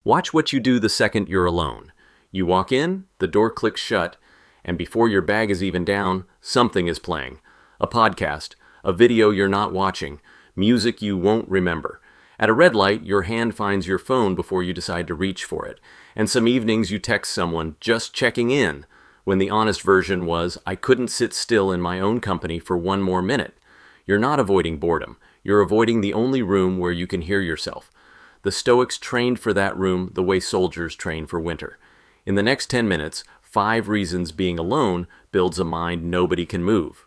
Watch what you do the second you're alone. You walk in, the door clicks shut, and before your bag is even down, something is playing. A podcast, a video you're not watching, music you won't remember. At a red light, your hand finds your phone before you decide to reach for it. And some evenings you text someone just checking in, when the honest version was, I couldn't sit still in my own company for one more minute. You're not avoiding boredom. You're avoiding the only room where you can hear yourself. The Stoics trained for that room the way soldiers train for winter. In the next 10 minutes, 5 reasons being alone builds a mind nobody can move.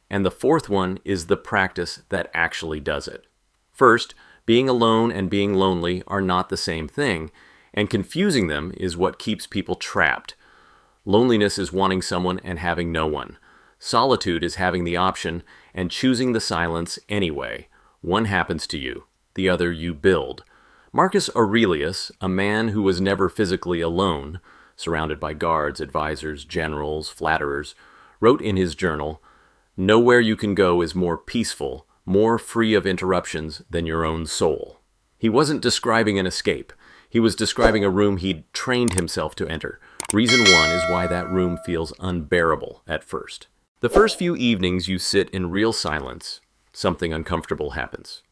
And the fourth one is the practice that actually does it. First, being alone and being lonely are not the same thing, and confusing them is what keeps people trapped. Loneliness is wanting someone and having no one. Solitude is having the option and choosing the silence anyway. One happens to you, the other you build. Marcus Aurelius, a man who was never physically alone, surrounded by guards, advisors, generals, flatterers, wrote in his journal, "Nowhere you can go is more peaceful, more free of interruptions than your own soul." He wasn't describing an escape. He was describing a room he'd trained himself to enter. Reason one is why that room feels unbearable at first. The first few evenings you sit in real silence, something uncomfortable happens.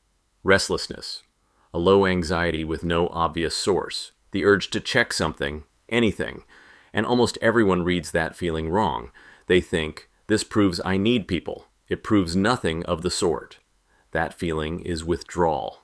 Restlessness. A low anxiety with no obvious source, the urge to check something, anything, and almost everyone reads that feeling wrong. They think, this proves I need people. It proves nothing of the sort. That feeling is withdrawal.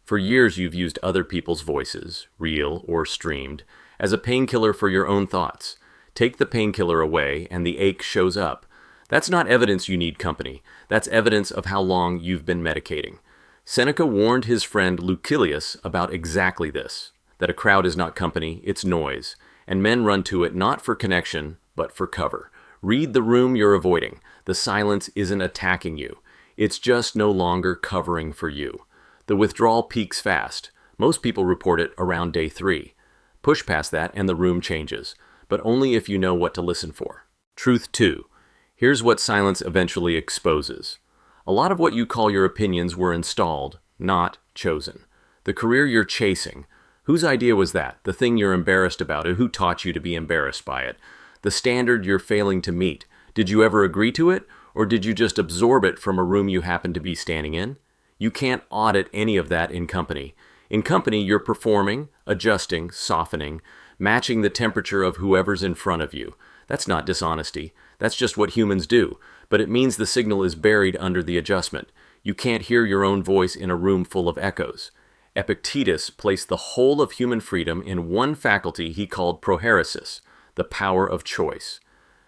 For years you've used other people's voices, real or streamed, as a painkiller for your own thoughts. Take the painkiller away and the ache shows up. That's not evidence you need company. That's evidence of how long you've been medicating. Seneca warned his friend Lucilius about exactly this, that a crowd is not company, it's noise, and men run to it not for connection, but for cover. Read the room you're avoiding. The silence isn't attacking you. It's just no longer covering for you. The withdrawal peaks fast. Most people report it around day 3. Push past that and the room changes, but only if you know what to listen for. Truth 2. Here's what silence eventually exposes. A lot of what you call your opinions were installed, not chosen. The career you're chasing, whose idea was that? The thing you're embarrassed about, and who taught you to be embarrassed by it? The standard you're failing to meet, did you ever agree to it, or did you just absorb it from a room you happen to be standing in? You can't audit any of that in company. In company, you're performing, adjusting, softening, matching the temperature of whoever's in front of you. That's not dishonesty. That's just what humans do. But it means the signal is buried under the adjustment. You can't hear your own voice in a room full of echoes. Epictetus placed the whole of human freedom in one faculty he called prohairesis, the power of choice.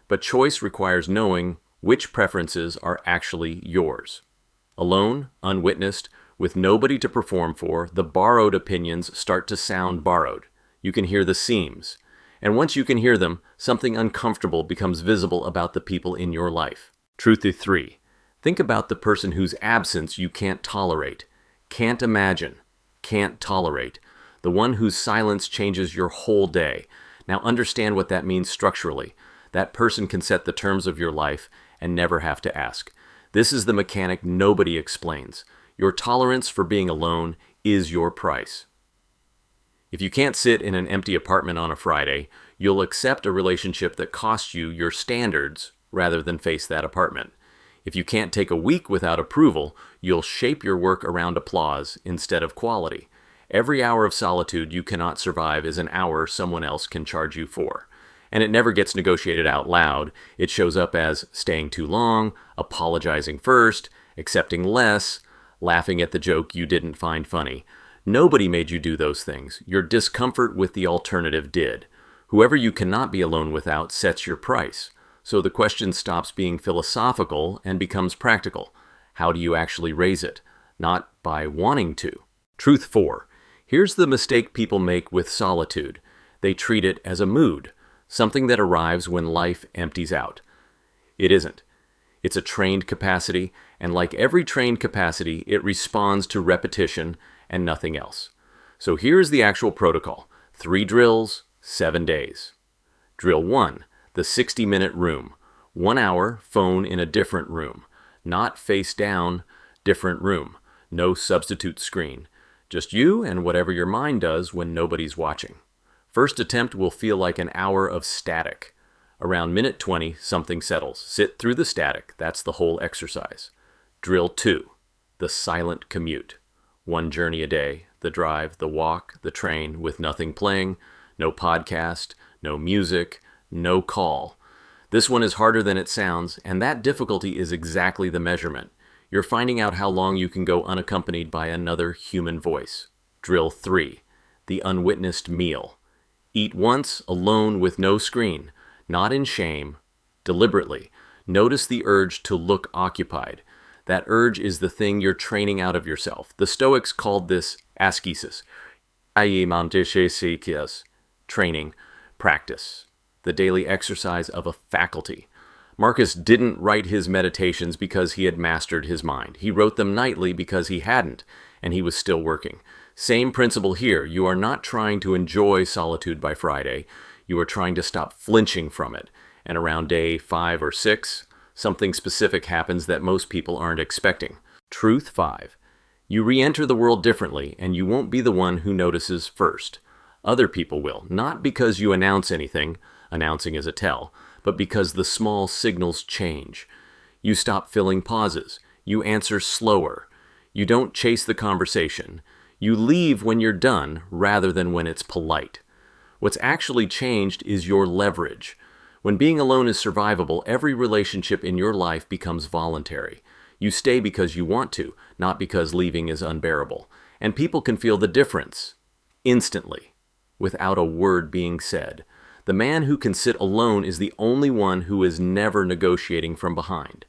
But choice requires knowing which preferences are actually yours. Alone, unwitnessed, with nobody to perform for, the borrowed opinions start to sound borrowed. You can hear the seams. And once you can hear them, something uncomfortable becomes visible about the people in your life. Truth 3. Think about the person whose absence you can't tolerate, can't imagine, can't tolerate. The one whose silence changes your whole day. Now understand what that means structurally. That person can set the terms of your life and never have to ask. This is the mechanic nobody explains. Your tolerance for being alone is your price. If you can't sit in an empty apartment on a Friday, you'll accept a relationship that costs you your standards rather than face that apartment. If you can't take a week without approval, you'll shape your work around applause instead of quality. Every hour of solitude you cannot survive is an hour someone else can charge you for. And it never gets negotiated out loud. It shows up as staying too long, apologizing first, accepting less, laughing at the joke you didn't find funny. Nobody made you do those things. Your discomfort with the alternative did. Whoever you cannot be alone without sets your price. So the question stops being philosophical and becomes practical. How do you actually raise it? Not by wanting to. Truth 4. Here's the mistake people make with solitude. They treat it as a mood, something that arrives when life empties out. It isn't. It's a trained capacity, and like every trained capacity, it responds to repetition and nothing else. So here's the actual protocol. 3 drills, 7 days. Drill 1, the 60-minute room. 1 hour, phone in a different room. Not face down, different room. No substitute screen. Just you and whatever your mind does when nobody's watching. First attempt will feel like an hour of static. Around minute 20, something settles. Sit through the static. That's the whole exercise. Drill 2, the silent commute. 1 journey a day, the drive, the walk, the train, with nothing playing, no podcast, no music, no call. This one is harder than it sounds, and that difficulty is exactly the measurement. You're finding out how long you can go unaccompanied by another human voice. Drill 3, the unwitnessed meal. Eat once, alone with no screen, not in shame, deliberately. Notice the urge to look occupied. That urge is the thing you're training out of yourself. The Stoics called this ascesis, training, practice, the daily exercise of a faculty. Marcus didn't write his meditations because he had mastered his mind. He wrote them nightly because he hadn't, and he was still working. Same principle here. You are not trying to enjoy solitude by Friday. You are trying to stop flinching from it. And around day 5 or 6, something specific happens that most people aren't expecting. Truth 5. You re-enter the world differently, and you won't be the one who notices first. Other people will, not because you announce anything, announcing is a tell, but because the small signals change. You stop filling pauses. You answer slower. You don't chase the conversation. You leave when you're done rather than when it's polite. What's actually changed is your leverage. When being alone is survivable, every relationship in your life becomes voluntary. You stay because you want to, not because leaving is unbearable. And people can feel the difference instantly, without a word being said. The man who can sit alone is the only one who is never negotiating from behind.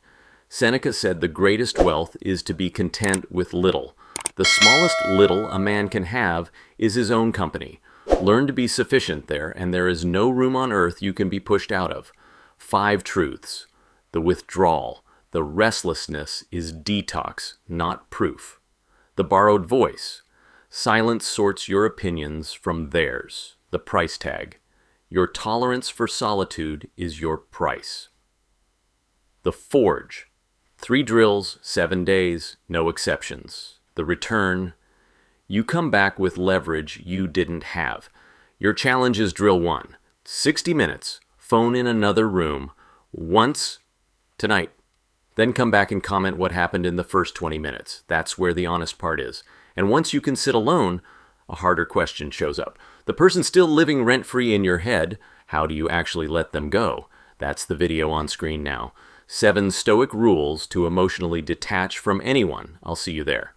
Seneca said the greatest wealth is to be content with little. The smallest little a man can have is his own company. Learn to be sufficient there, and there is no room on earth you can be pushed out of. 5 truths. The withdrawal, the restlessness is detox, not proof. The borrowed voice. Silence sorts your opinions from theirs. The price tag. Your tolerance for solitude is your price. The forge. 3 drills, 7 days, no exceptions. The return. You come back with leverage you didn't have. Your challenge is drill 1. 60 minutes, phone in another room, once tonight. Then come back and comment what happened in the first 20 minutes. That's where the honest part is. And once you can sit alone, a harder question shows up. The person's still living rent-free in your head. How do you actually let them go? That's the video on screen now. 7 Stoic rules to emotionally detach from anyone. I'll see you there.